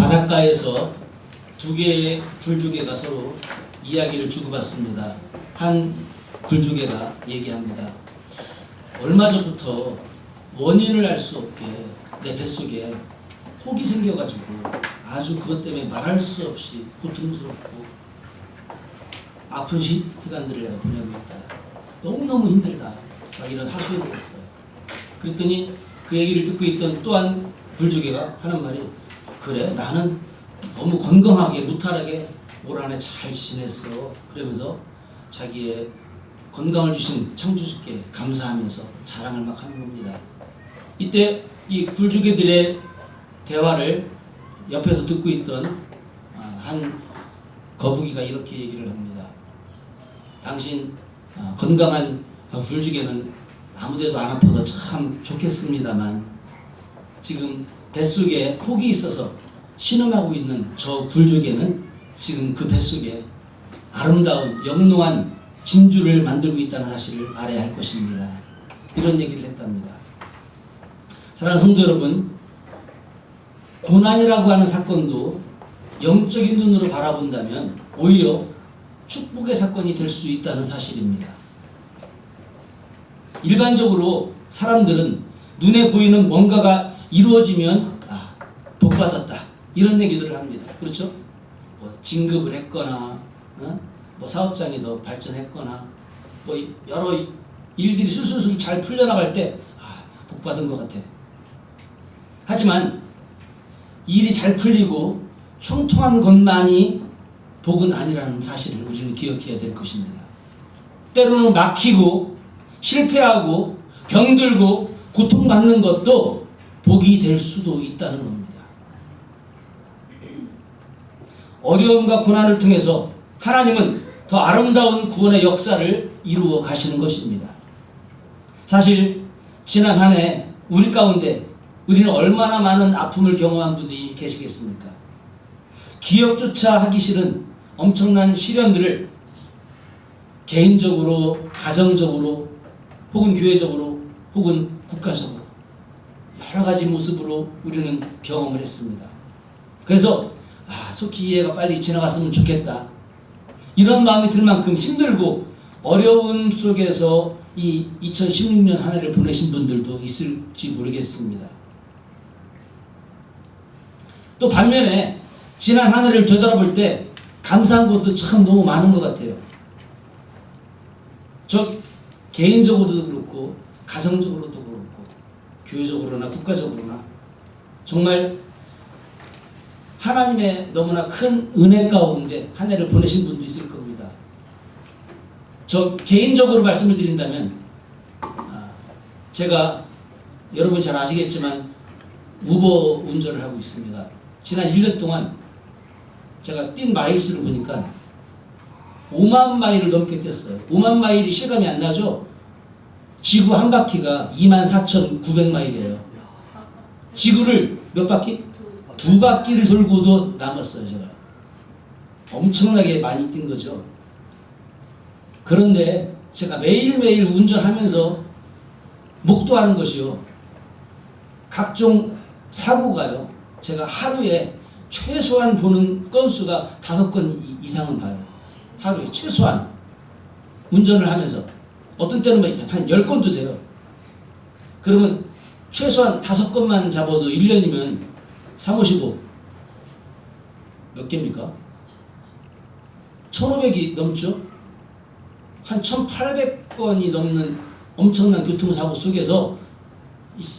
바닷가에서 두 개의 굴조개가 서로 이야기를 주고받습니다. 한 굴조개가 얘기합니다. 얼마 전부터 원인을 알 수 없게 내 뱃속에 혹이 생겨가지고 아주 그것 때문에 말할 수 없이 고통스럽고 아픈 시간들을 내가 보내고 있다. 너무너무 힘들다. 막 이런 하소연을 했어요. 그랬더니 그 얘기를 듣고 있던 또한 굴조개가 하는 말이, 그래 나는 너무 건강하게 무탈하게 올 한 해 잘 지냈어. 그러면서 자기의 건강을 주신 창조주께 감사하면서 자랑을 막 하는 겁니다. 이때 이 굴조개들의 대화를 옆에서 듣고 있던 한 거북이가 이렇게 얘기를 합니다. 당신 건강한 굴조개는 아무데도 안 아파서 참 좋겠습니다만 지금 뱃속에 혹이 있어서 신음하고 있는 저 굴조개는 지금 그 뱃속에 아름다운 영롱한 진주를 만들고 있다는 사실을 알아야 할 것입니다. 이런 얘기를 했답니다. 사랑하는 성도 여러분, 고난이라고 하는 사건도 영적인 눈으로 바라본다면 오히려 축복의 사건이 될 수 있다는 사실입니다. 일반적으로 사람들은 눈에 보이는 뭔가가 이루어지면 복받았다 이런 얘기들을 합니다. 그렇죠? 뭐 진급을 했거나 뭐 사업장이 더 발전했거나 뭐 여러 일들이 술술술 잘 풀려나갈 때 복받은 것 같아. 하지만 일이 잘 풀리고 형통한 것만이 복은 아니라는 사실을 우리는 기억해야 될 것입니다. 때로는 막히고 실패하고 병들고 고통받는 것도 복이 될 수도 있다는 겁니다. 어려움과 고난을 통해서 하나님은 더 아름다운 구원의 역사를 이루어 가시는 것입니다. 사실 지난 한 해 우리 가운데 우리는 얼마나 많은 아픔을 경험한 분이 계시겠습니까? 기억조차 하기 싫은 엄청난 시련들을 개인적으로, 가정적으로, 혹은 교회적으로, 혹은 국가적으로 여러 가지 모습으로 우리는 경험을 했습니다. 그래서 속히 이 해가 빨리 지나갔으면 좋겠다. 이런 마음이 들 만큼 힘들고 어려운 속에서 이 2016년 한 해를 보내신 분들도 있을지 모르겠습니다. 또 반면에 지난 한 해를 되돌아볼 때 감사한 것도 참 너무 많은 것 같아요. 저 개인적으로도 그렇고 가정적으로도 그렇고 교회적으로나 국가적으로나 정말 하나님의 너무나 큰 은혜 가운데 한 해를 보내신 분도 있을 겁니다. 저 개인적으로 말씀을 드린다면 제가 여러분 잘 아시겠지만 우버 운전을 하고 있습니다. 지난 1년 동안 제가 뛴 마일수를 보니까 5만 마일을 넘게 뛰었어요. 5만 마일이 실감이 안 나죠? 지구 한 바퀴가 24,900마일이에요. 지구를 몇 바퀴? 2바퀴를 돌고도 남았어요, 제가. 엄청나게 많이 뛴 거죠. 그런데 제가 매일매일 운전하면서 목도하는 것이요. 각종 사고가요. 제가 하루에 최소한 보는 건수가 5건 이상은 봐요. 하루에 최소한. 운전을 하면서. 어떤 때는 한 10건도 돼요. 그러면 최소한 5건만 잡아도 1년이면 355. 몇 개입니까? 1500이 넘죠? 한 1800건이 넘는 엄청난 교통사고 속에서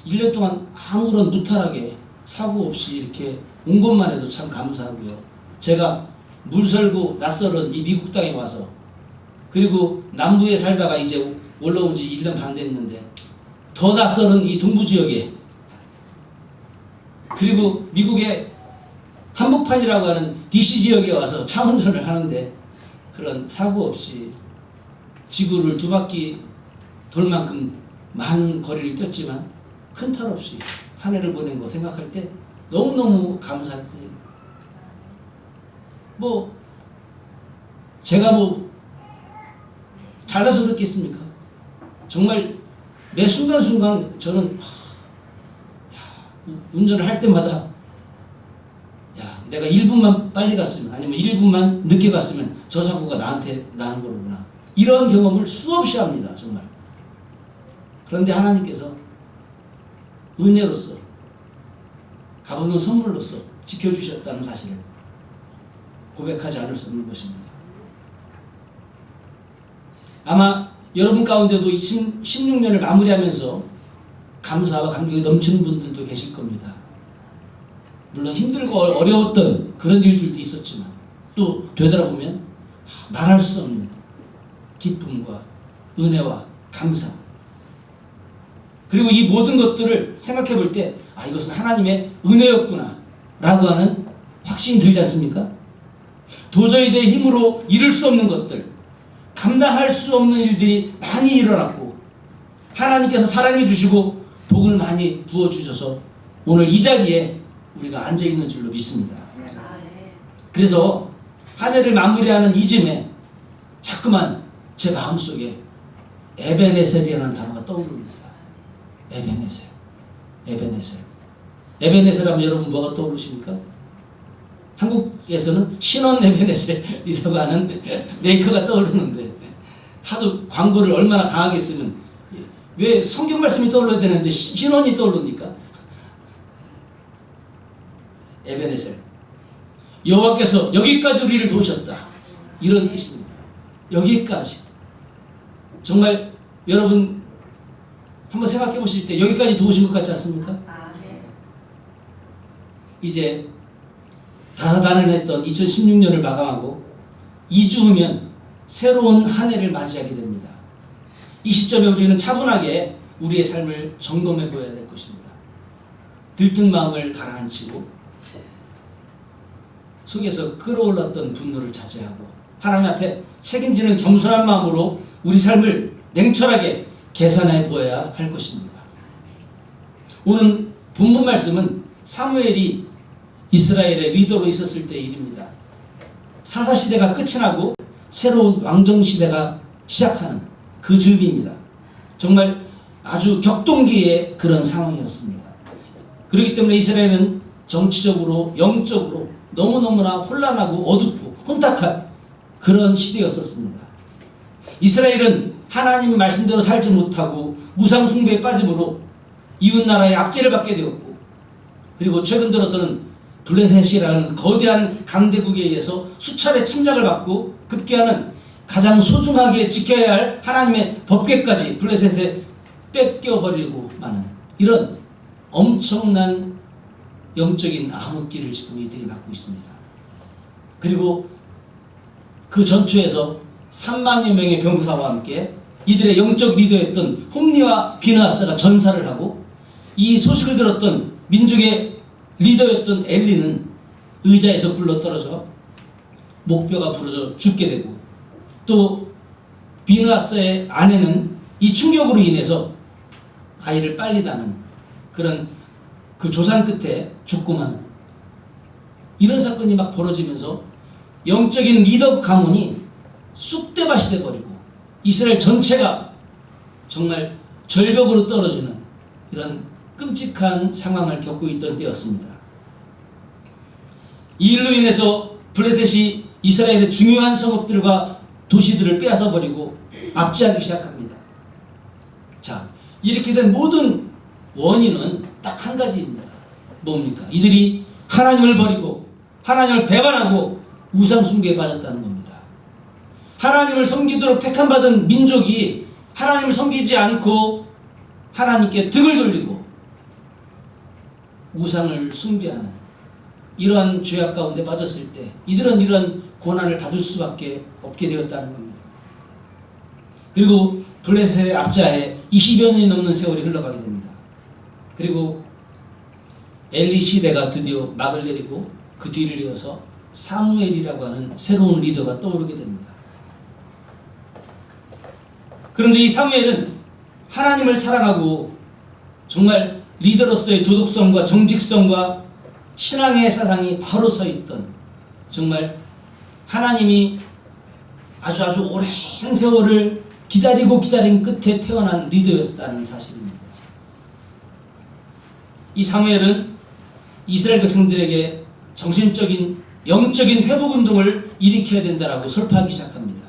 1년 동안 아무런 무탈하게 사고 없이 이렇게 온 것만 해도 참 감사하고요. 제가 물설고 낯설은 이 미국 땅에 와서 그리고 남부에 살다가 이제 올라온 지 1년 반 됐는데 더 낯설은 이 동부지역에 그리고 미국의 한복판이라고 하는 DC 지역에 와서 차 운전을 하는데 그런 사고 없이 지구를 2바퀴 돌 만큼 많은 거리를 뛰었지만 큰 탈 없이 한 해를 보낸 거 생각할 때 너무너무 감사할 뿐이에요. 제가 잘나서 그렇겠습니까? 정말 매 순간순간 저는 운전을 할 때마다 내가 1분만 빨리 갔으면 아니면 1분만 늦게 갔으면 저 사고가 나한테 나는 거구나. 이런 경험을 수없이 합니다. 정말. 그런데 하나님께서 은혜로서 값없는 선물로서 지켜주셨다는 사실을 고백하지 않을 수 없는 것입니다. 아마 여러분 가운데도 2016년을 마무리하면서 감사와 감격이 넘치는 분들도 계실 겁니다. 물론 힘들고 어려웠던 그런 일들도 있었지만 또 되돌아보면 말할 수 없는 기쁨과 은혜와 감사, 그리고 이 모든 것들을 생각해 볼 때 이것은 하나님의 은혜였구나 라고 하는 확신이 들지 않습니까? 도저히 내 힘으로 이룰 수 없는 것들, 감당할 수 없는 일들이 많이 일어났고 하나님께서 사랑해 주시고 복을 많이 부어주셔서 오늘 이 자리에 우리가 앉아있는 줄로 믿습니다. 그래서 한 해를 마무리하는 이쯤에 자꾸만 제 마음속에 에베네셀이라는 단어가 떠오릅니다. 에베네셀. 에베네셀. 에베네셀 하면 여러분 뭐가 떠오르십니까? 한국에서는 신원 에베네셀이라고 하는 메이커가 떠오르는데 하도 광고를 얼마나 강하게 쓰면 왜 성경 말씀이 떠올라야 되는데 신원이 떠오릅니까? 에베네셀. 여호와께서 여기까지 우리를 도우셨다. 이런 뜻입니다. 여기까지. 정말 여러분 한번 생각해 보실 때 여기까지 도우신 것 같지 않습니까? 이제 다사다난했던 2016년을 마감하고 2주 후면 새로운 한 해를 맞이하게 됩니다. 이 시점에 우리는 차분하게 우리의 삶을 점검해 보아야 될 것입니다. 들뜬 마음을 가라앉히고 속에서 끌어올랐던 분노를 자제하고 하나님 앞에 책임지는 겸손한 마음으로 우리 삶을 냉철하게 계산해 보아야 할 것입니다. 오늘 본문 말씀은 사무엘이 이스라엘의 리더로 있었을 때의 일입니다. 사사시대가 끝이 나고 새로운 왕정시대가 시작하는 그 즈음입니다. 정말 아주 격동기의 그런 상황이었습니다. 그렇기 때문에 이스라엘은 정치적으로 영적으로 너무너무나 혼란하고 어둡고 혼탁한 그런 시대였었습니다. 이스라엘은 하나님의 말씀대로 살지 못하고 우상 숭배에 빠짐으로 이웃나라의 압제를 받게 되었고, 그리고 최근 들어서는 블레셋이라는 거대한 강대국에 의해서 수차례 침략을 받고 급기야는 가장 소중하게 지켜야 할 하나님의 법궤까지 블레셋에 뺏겨버리고 마는 이런 엄청난 영적인 암흑기를 지금 이들이 맡고 있습니다. 그리고 그 전투에서 3만여 명의 병사와 함께 이들의 영적 리더였던 홈니와 비느하스가 전사를 하고, 이 소식을 들었던 민족의 리더였던 엘리는 의자에서 굴러떨어져 목뼈가 부러져 죽게 되고, 또 비느하스의 아내는 이 충격으로 인해서 아이를 빨리 낳는 그런 그 조산 끝에 죽고 마는 이런 사건이 막 벌어지면서 영적인 리더 가문이 쑥대밭이 돼버리고 이스라엘 전체가 정말 절벽으로 떨어지는 이런 끔찍한 상황을 겪고 있던 때였습니다. 이 일로 인해서 블레셋이 이스라엘의 중요한 성읍들과 도시들을 빼앗아 버리고 압제하기 시작합니다. 자, 이렇게 된 모든 원인은 딱 한 가지입니다. 뭡니까? 이들이 하나님을 버리고 하나님을 배반하고 우상 숭배에 빠졌다는 겁니다. 하나님을 섬기도록 택함받은 민족이 하나님을 섬기지 않고 하나님께 등을 돌리고 우상을 숭배하는 이러한 죄악 가운데 빠졌을 때 이들은 이런 고난을 받을 수밖에 없게 되었다는 겁니다. 그리고 블레셋의 압제하에 20여 년이 넘는 세월이 흘러가게 됩니다. 그리고 엘리 시대가 드디어 막을 내리고 그 뒤를 이어서 사무엘이라고 하는 새로운 리더가 떠오르게 됩니다. 그런데 이 사무엘은 하나님을 사랑하고 정말 리더로서의 도덕성과 정직성과 신앙의 사상이 바로 서 있던, 정말 하나님이 아주 오랜 세월을 기다리고 기다린 끝에 태어난 리더였다는 사실입니다. 이 사무엘은 이스라엘 백성들에게 정신적인 영적인 회복운동을 일으켜야 된다라고 설파하기 시작합니다.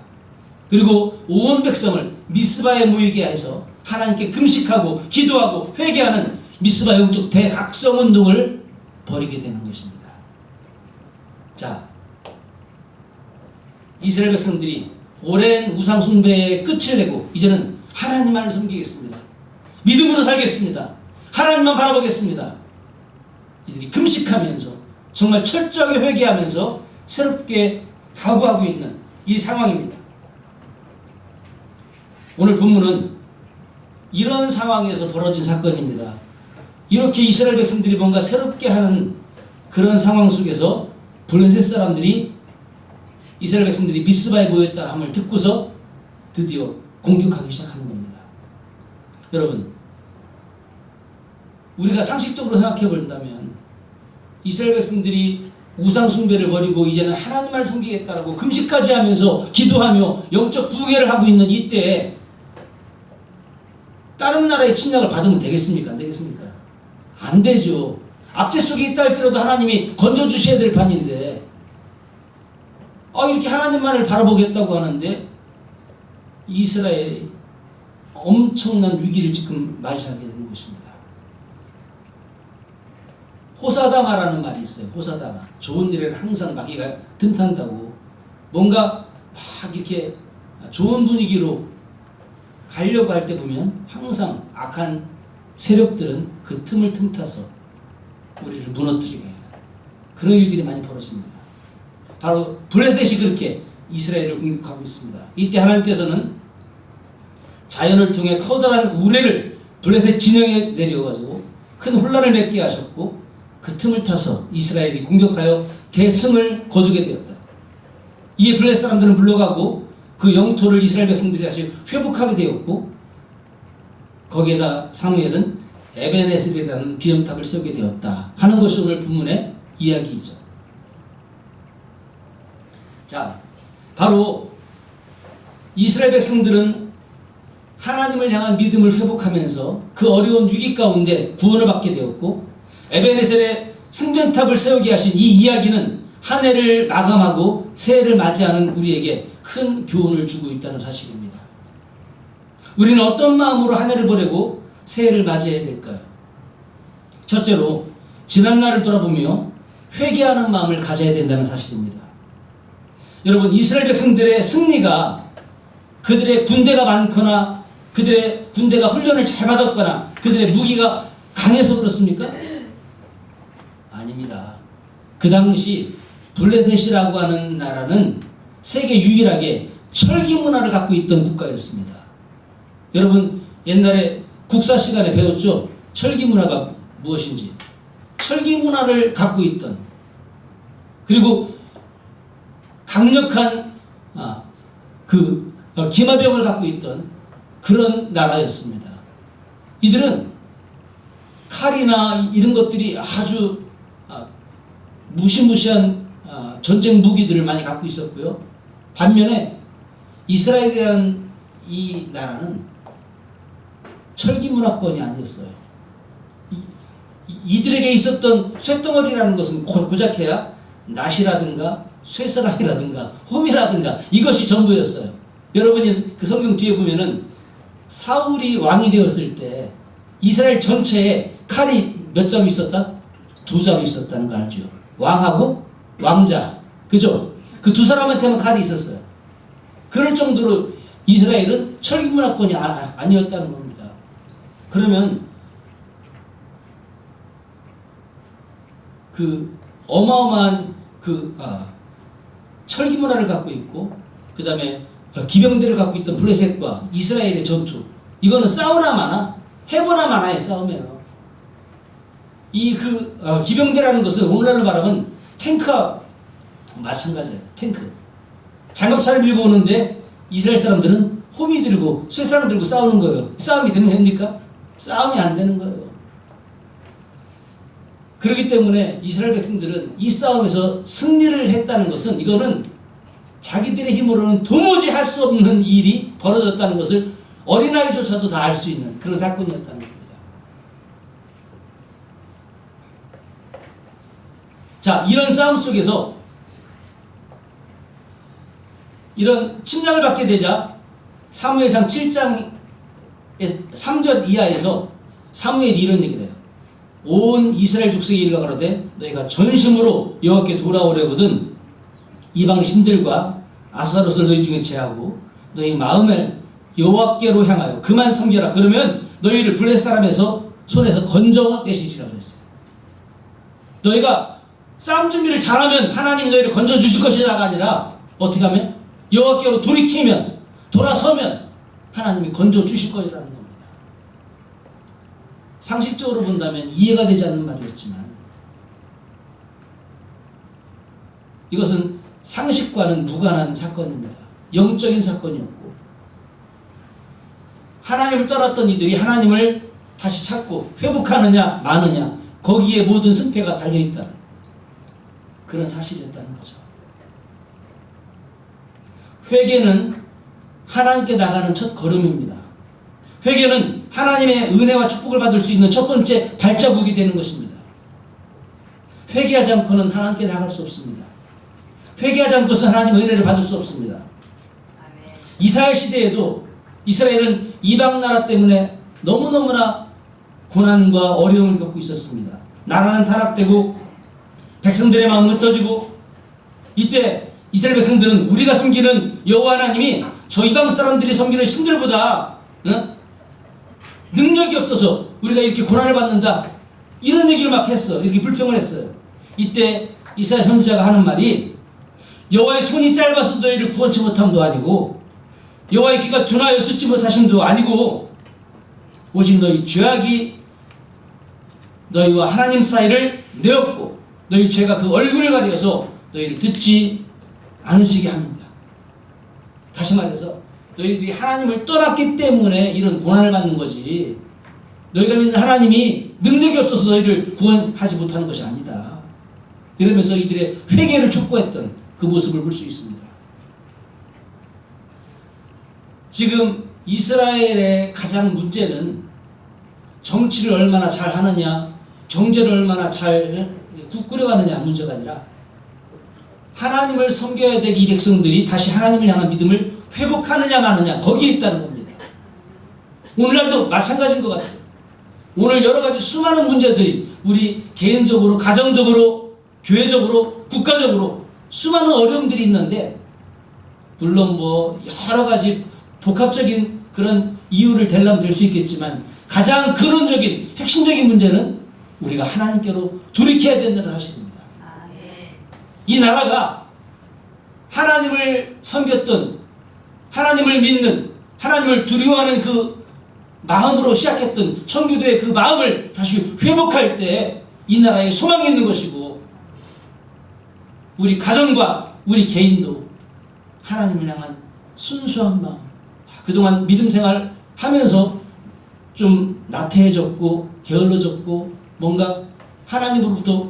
그리고 온 백성을 미스바에 모이게 해서 하나님께 금식하고 기도하고 회개하는 미스바 영적 대각성운동을 벌이게 되는 것입니다. 자, 이스라엘 백성들이 오랜 우상 숭배의 끝을 내고 이제는 하나님만을 섬기겠습니다. 믿음으로 살겠습니다. 하나님만 바라보겠습니다. 이들이 금식하면서 정말 철저하게 회개하면서 새롭게 각오하고 있는 이 상황입니다. 오늘 본문은 이런 상황에서 벌어진 사건입니다. 이렇게 이스라엘 백성들이 뭔가 새롭게 하는 그런 상황 속에서 블레셋 사람들이 이스라엘 백성들이 미스바에 모였다 함을 듣고서 드디어 공격하기 시작하는 겁니다. 여러분, 우리가 상식적으로 생각해 본다면 이스라엘 백성들이 우상 숭배를 버리고 이제는 하나님을 섬기겠다라고 금식까지 하면서 기도하며 영적 부흥회를 하고 있는 이때에 다른 나라의 침략을 받으면 되겠습니까? 안 되겠습니까? 안 되죠. 압제 속에 있다 할지라도 하나님이 건져주셔야 될 판인데 이렇게 하나님만을 바라보겠다고 하는데 이스라엘이 엄청난 위기를 지금 맞이하게 되는 것입니다. 호사다마라는 말이 있어요. 호사다마. 좋은 일에는 항상 마귀가 틈탄다고. 뭔가 막 이렇게 좋은 분위기로 가려고 할 때 보면 항상 악한 세력들은 그 틈을 틈타서 우리를 무너뜨리게 하는 그런 일들이 많이 벌어집니다. 바로 블레셋이 그렇게 이스라엘을 공격하고 있습니다. 이때 하나님께서는 자연을 통해 커다란 우레를 블레셋 진영에 내려가지고 큰 혼란을 맺게 하셨고 그 틈을 타서 이스라엘이 공격하여 대승을 거두게 되었다. 이에 블레셋 사람들은 물러가고 그 영토를 이스라엘 백성들이 다시 회복하게 되었고 거기에다 사무엘은 에벤에셀이라는 기념탑을 세우게 되었다 하는 것이 오늘 본문의 이야기이죠. 자, 바로 이스라엘 백성들은 하나님을 향한 믿음을 회복하면서 그 어려운 위기 가운데 구원을 받게 되었고 에벤에셀의 승전탑을 세우게 하신 이 이야기는 한 해를 마감하고 새해를 맞이하는 우리에게 큰 교훈을 주고 있다는 사실입니다. 우리는 어떤 마음으로 한 해를 보내고 새해를 맞이해야 될까요? 첫째로 지난 날을 돌아보며 회개하는 마음을 가져야 된다는 사실입니다. 여러분, 이스라엘 백성들의 승리가 그들의 군대가 많거나 그들의 군대가 훈련을 잘 받았거나 그들의 무기가 강해서 그렇습니까? 아닙니다. 그 당시 블레셋이라고 하는 나라는 세계 유일하게 철기 문화를 갖고 있던 국가였습니다. 여러분, 옛날에 국사 시간에 배웠죠? 철기 문화가 무엇인지. 철기 문화를 갖고 있던, 그리고 강력한 기마병을 갖고 있던 그런 나라였습니다. 이들은 칼이나 이런 것들이 아주 무시무시한 전쟁 무기들을 많이 갖고 있었고요. 반면에 이스라엘이라는 이 나라는 철기 문화권이 아니었어요. 이들에게 있었던 쇳덩어리라는 것은 고작해야 낫이라든가 쇠사랑이라든가 홈이라든가 이것이 전부였어요. 여러분이 그 성경 뒤에 보면은 사울이 왕이 되었을 때 이스라엘 전체에 칼이 몇 자루 있었다? 2자루 있었다는 거 알죠? 왕하고 왕자, 그죠? 그 두 사람한테만 칼이 있었어요. 그럴 정도로 이스라엘은 철기 문화권이 아니었다는 겁니다. 그러면 그 어마어마한 철기 문화를 갖고 있고 그 다음에 기병대를 갖고 있던 블레셋과 이스라엘의 전투, 이거는 싸우나 마나 해보나 마나의 싸움이에요. 기병대라는 것은 오늘날로 말하면 탱크와 마찬가지예요. 탱크. 장갑차를 밀고 오는데 이스라엘 사람들은 호미 들고 쇠사랑 들고 싸우는 거예요. 싸움이 되는 겁니까? 싸움이 안 되는 거예요. 그렇기 때문에 이스라엘 백성들은 이 싸움에서 승리를 했다는 것은 이거는 자기들의 힘으로는 도무지 할 수 없는 일이 벌어졌다는 것을 어린아이조차도 다 알 수 있는 그런 사건이었다는 겁니다. 자, 이런 싸움 속에서 이런 침략을 받게 되자 사무엘상 7장 3절 이하에서 사무엘이 이런 얘기를 해요. 온 이스라엘 족속에 이르러 가로되 너희가 전심으로 여호와께 돌아오려거든 이방 신들과 아수타롯을 너희 중에 제하고 너희 마음을 여호와께로 향하여 그만 섬겨라. 그러면 너희를 블레셋 사람에서 손에서 건져내시리라 그랬어요. 너희가 싸움 준비를 잘하면 하나님이 너희를 건져주실 것이다가 아니라 어떻게 하면 여호와께로 돌이키면 돌아서면 하나님이 건져주실 것이라는 겁니다. 상식적으로 본다면 이해가 되지 않는 말이었지만 이것은 상식과는 무관한 사건입니다. 영적인 사건이었고 하나님을 떠났던 이들이 하나님을 다시 찾고 회복하느냐 마느냐 거기에 모든 승패가 달려있다는 그런 사실이었다는 거죠. 회개는 하나님께 나가는 첫 걸음입니다. 회개는 하나님의 은혜와 축복을 받을 수 있는 첫 번째 발자국이 되는 것입니다. 회개하지 않고는 하나님께 나갈 수 없습니다. 회개하지 않고서 하나님의 은혜를 받을 수 없습니다. 이사야 시대에도 이스라엘은 이방 나라 때문에 너무너무나 고난과 어려움을 겪고 있었습니다. 나라는 타락되고 백성들의 마음은 흩어지고 이때 이스라엘 백성들은 우리가 섬기는 여호와 하나님이 저 이방 사람들이 섬기는 신들보다 능력이 없어서 우리가 이렇게 고난을 받는다 이런 얘기를 막 했어. 이렇게 불평을 했어요. 이때 이사야 선지자가 하는 말이 여호와의 손이 짧아서 너희를 구원치 못함도 아니고 여호와의 귀가 둔하여 듣지 못하심도 아니고 오직 너희 죄악이 너희와 하나님 사이를 내었고 너희 죄가 그 얼굴을 가려서 너희를 듣지 않으시게 합니다. 다시 말해서 너희들이 하나님을 떠났기 때문에 이런 고난을 받는 거지 너희가 믿는 하나님이 능력이 없어서 너희를 구원하지 못하는 것이 아니다. 이러면서 이들의 회개를 촉구했던 그 모습을 볼 수 있습니다. 지금 이스라엘의 가장 문제는 정치를 얼마나 잘 하느냐 경제를 얼마나 잘 꾸려가느냐 문제가 아니라 하나님을 섬겨야 될 이 백성들이 다시 하나님을 향한 믿음을 회복하느냐 마느냐 거기에 있다는 겁니다. 오늘날도 마찬가지인 것 같아요. 오늘 여러 가지 수많은 문제들이 우리 개인적으로 가정적으로 교회적으로 국가적으로 수많은 어려움들이 있는데 물론 뭐 여러 가지 복합적인 그런 이유를 대려면 될 수 있겠지만 가장 근원적인 핵심적인 문제는 우리가 하나님께로 돌이켜야 된다는 사실입니다. 이 나라가 하나님을 섬겼던 하나님을 믿는 하나님을 두려워하는 그 마음으로 시작했던 청교도의 그 마음을 다시 회복할 때 이 나라에 소망이 있는 것이고 우리 가정과 우리 개인도 하나님을 향한 순수한 마음 그동안 믿음 생활 하면서 좀 나태해졌고 게을러졌고 뭔가 하나님으로부터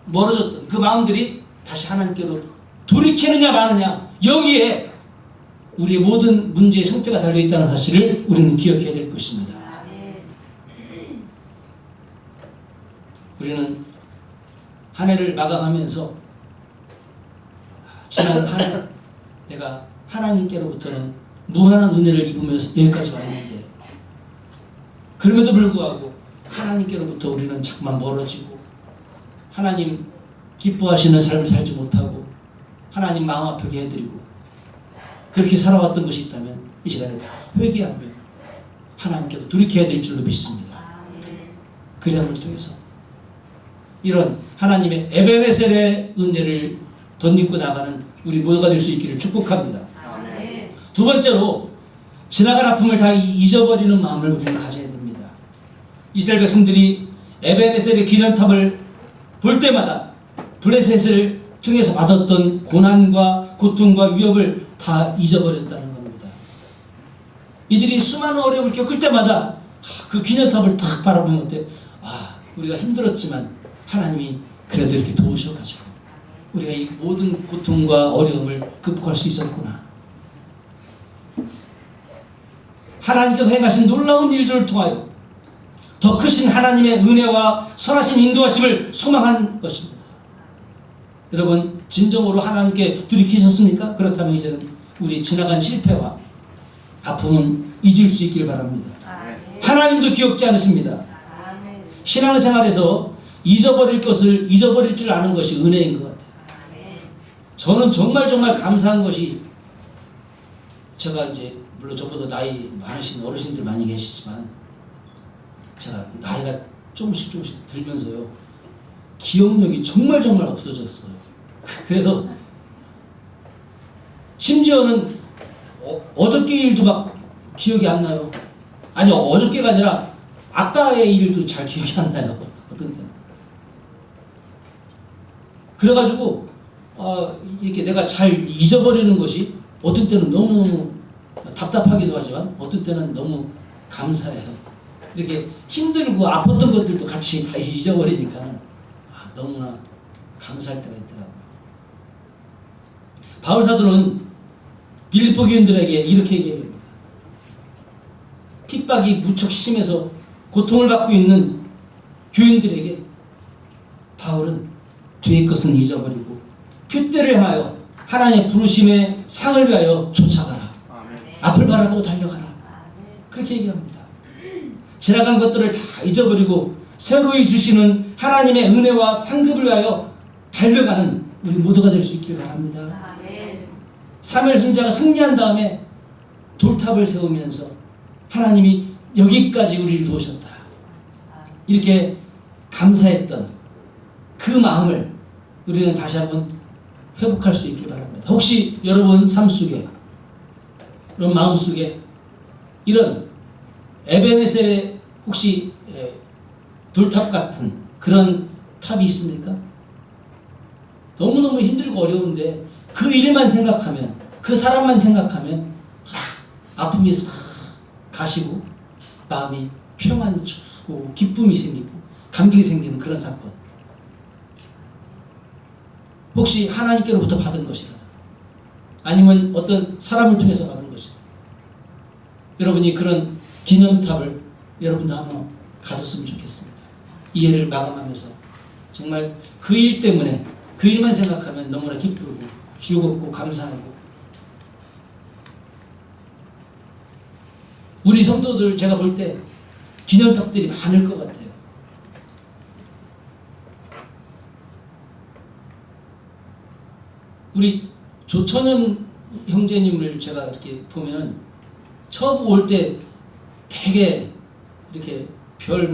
멀어졌던 그 마음들이 다시 하나님께로 돌이키느냐 마느냐 여기에 우리의 모든 문제의 성패가 달려있다는 사실을 우리는 기억해야 될 것입니다. 우리는 한 해를 마감하면서 지난 한 해 내가 하나님께로부터는 무한한 은혜를 입으면서 여기까지 왔는데 그럼에도 불구하고 하나님께로부터 우리는 자꾸만 멀어지고 하나님 기뻐하시는 삶을 살지 못하고 하나님 마음 아프게 해드리고 그렇게 살아왔던 것이 있다면 이 시간에 다 회개하며 하나님께로 돌이켜야 될 줄로 믿습니다. 그리함을 통해서 이런 하나님의 에베네셀의 은혜를 덧입고 나가는 우리 모두가 될 수 있기를 축복합니다. 두 번째로 지나간 아픔을 다 잊어버리는 마음을 우리는 가져야 됩니다. 이스라엘 백성들이 에베네셀의 기념탑을 볼 때마다 블레셋을 통해서 받았던 고난과 고통과 위협을 다 잊어버렸다는 겁니다. 이들이 수많은 어려움을 겪을 때마다 그 기념탑을 딱 바라보는 때 우리가 힘들었지만 하나님이 그래도 이렇게 도우셔가지고 우리가 이 모든 고통과 어려움을 극복할 수 있었구나. 하나님께서 행하신 놀라운 일들을 통하여 더 크신 하나님의 은혜와 선하신 인도하심을 소망한 것입니다. 여러분 진정으로 하나님께 돌이키셨습니까? 그렇다면 이제는 우리 지나간 실패와 아픔은 잊을 수 있길 바랍니다. 하나님도 기억지 않으십니다. 신앙생활에서 잊어버릴 것을 잊어버릴 줄 아는 것이 은혜인 것 같아요. 저는 정말 감사한 것이, 제가 이제 물론 저보다 나이 많으신 어르신들 많이 계시지만 제가 나이가 조금씩 들면서요 기억력이 정말 없어졌어요. 그래서 심지어는 어저께 일도 막 기억이 안 나요. 아니 어저께가 아니라 아까의 일도 잘 기억이 안 나요. 어떤 때는. 그래가지고 이렇게 내가 잘 잊어버리는 것이 어떤 때는 너무 답답하기도 하지만 어떤 때는 너무 감사해요. 이렇게 힘들고 아팠던 것들도 같이 다 잊어버리니까 너무나 감사할 때가 있더라고요. 바울 사도는 빌립보 교인들에게 이렇게 얘기합니다. 핍박이 무척 심해서 고통을 받고 있는 교인들에게 바울은 뒤의 것은 잊어버리고 표대를 향하여 하나님의 부르심의 상을 위하여 쫓아가라. 앞을 바라보고 달려가라. 그렇게 얘기합니다. 지나간 것들을 다 잊어버리고 새로이 주시는 하나님의 은혜와 상급을 위하여 달려가는 우리 모두가 될 수 있길 바랍니다. 사무엘 선지자가 승리한 다음에 돌탑을 세우면서 하나님이 여기까지 우리를 도우셨다. 이렇게 감사했던 그 마음을 우리는 다시 한번 회복할 수 있길 바랍니다. 혹시 여러분 삶 속에, 여러분 마음 속에 이런 에베네셀의 혹시 돌탑 같은 그런 탑이 있습니까? 너무너무 힘들고 어려운데 그 일만 생각하면, 그 사람만 생각하면 아픔이 싹 가시고 마음이 평안이 고 기쁨이 생기고 감격이 생기는 그런 사건. 혹시 하나님께로부터 받은 것이라도 아니면 어떤 사람을 통해서 받은 것이라도 여러분이 그런 기념탑을 여러분도 한번 가졌으면 좋겠습니다. 이 예를 마감하면서 정말 그 일 때문에 그 일만 생각하면 너무나 기쁘고 즐겁고 감사하고, 우리 성도들 제가 볼 때 기념탑들이 많을 것 같아요. 우리 조천현 형제님을 제가 이렇게 보면은 처음 올 때 되게 이렇게 별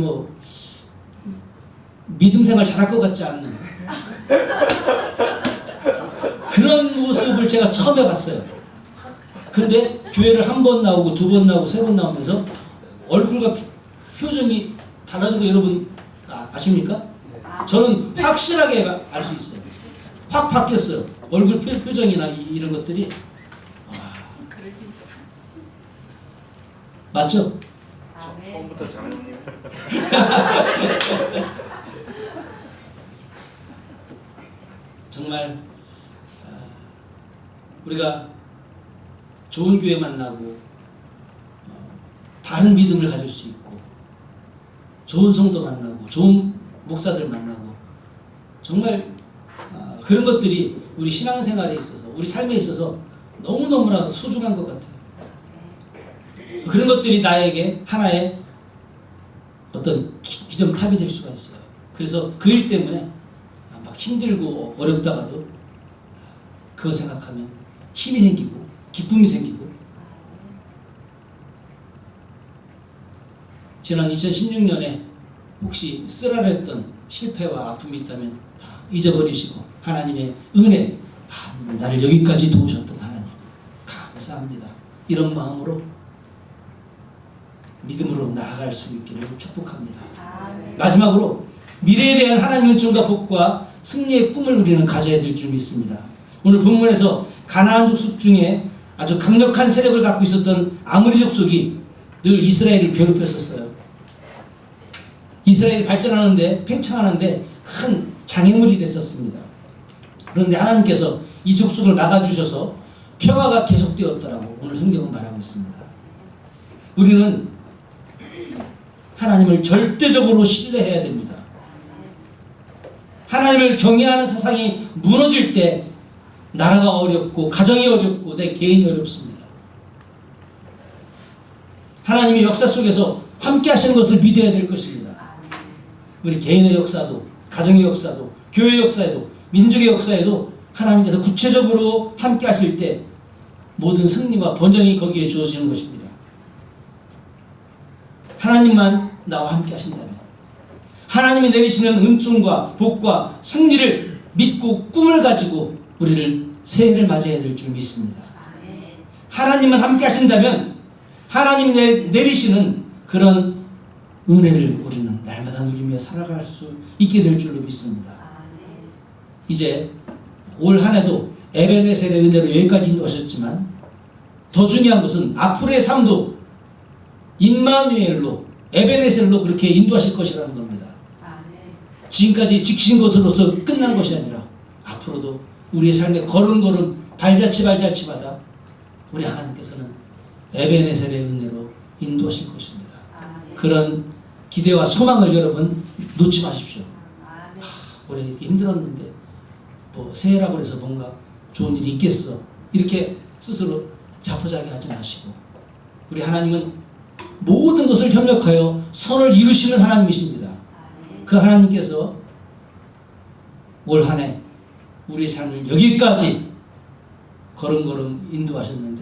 믿음 생활 잘할 것 같지 않는 그런 모습을 제가 처음 해봤어요. 근데 교회를 한 번 나오고 두 번 나오고 세 번 나오면서 얼굴과 표정이 달라진 거 여러분 아십니까? 저는 확실하게 알 수 있어요. 확 바뀌었어요. 얼굴 표정이나 이런 것들이. 맞죠? 처음부터 장로님. 정말 우리가 좋은 교회 만나고 바른 믿음을 가질 수 있고 좋은 성도 만나고 좋은 목사들 만나고 정말 그런 것들이 우리 신앙생활에 있어서 우리 삶에 있어서 너무너무나 소중한 것 같아요. 그런 것들이 나에게 하나의 어떤 기점탑이 될 수가 있어요. 그래서 그 일 때문에 막 힘들고 어렵다가도 그거 생각하면 힘이 생기고 기쁨이 생기고, 지난 2016년에 혹시 쓰라렸던 실패와 아픔이 있다면 다 잊어버리시고 하나님의 은혜, 나를 여기까지 도우셨던 하나님 감사합니다. 이런 마음으로 믿음으로 나아갈 수 있기를 축복합니다. 마지막으로 미래에 대한 하나님의 은총과 복과 승리의 꿈을 우리는 가져야 될 줄 믿습니다. 오늘 본문에서 가나안 족속 중에 아주 강력한 세력을 갖고 있었던 아모리 족속이 늘 이스라엘을 괴롭혔었어요. 이스라엘이 발전하는데 팽창하는데 큰 장애물이 됐었습니다. 그런데 하나님께서 이 족속을 막아주셔서 평화가 계속되었더라고 오늘 성경은 말하고 있습니다. 우리는 하나님을 절대적으로 신뢰해야 됩니다. 하나님을 경외하는 세상이 무너질 때 나라가 어렵고 가정이 어렵고 내 개인이 어렵습니다. 하나님이 역사 속에서 함께 하시는 것을 믿어야 될 것입니다. 우리 개인의 역사도 가정의 역사도 교회 역사에도 민족의 역사에도 하나님께서 구체적으로 함께 하실 때 모든 승리와 번영이 거기에 주어지는 것입니다. 하나님만 나와 함께 하신다면 하나님이 내리시는 은총과 복과 승리를 믿고 꿈을 가지고 우리를 새해를 맞이해야 될 줄 믿습니다. 하나님만 함께 하신다면 하나님이 내리시는 그런 은혜를 우리는 날마다 누리며 살아갈 수 있게 될 줄로 믿습니다. 이제 올 한 해도 에베네셀의 은혜로 여기까지 인도하셨지만 더 중요한 것은 앞으로의 삶도 임마누엘로 에베네셀로 그렇게 인도하실 것이라는 겁니다. 지금까지 지키신 것으로서 끝난 것이 아니라 앞으로도 우리의 삶의 걸음걸음 발자취마다 우리 하나님께서는 에베네셀의 은혜로 인도하실 것입니다. 그런 기대와 소망을 여러분 놓지 마십시오. 올해 이렇게 힘들었는데 뭐 새해라고 해서 뭔가 좋은 일이 있겠어 이렇게 스스로 자포자기하지 마시고 우리 하나님은 모든 것을 협력하여 선을 이루시는 하나님이십니다. 그 하나님께서 올 한 해 우리의 삶을 여기까지 걸음걸음 인도하셨는데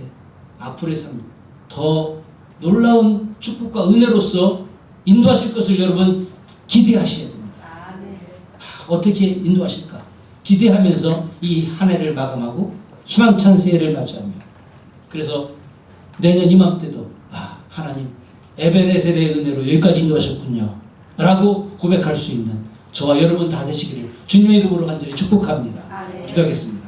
앞으로의 삶 더 놀라운 축복과 은혜로서 인도하실 것을 여러분 기대하셔야 됩니다. 어떻게 인도하실까? 기대하면서 이 한 해를 마감하고 희망찬 새해를 맞이하며 그래서 내년 이맘때도 하나님 에베네셀의 은혜로 여기까지 인도하셨군요 라고 고백할 수 있는 저와 여러분 다 되시기를 주님의 이름으로 간절히 축복합니다. 기도하겠습니다.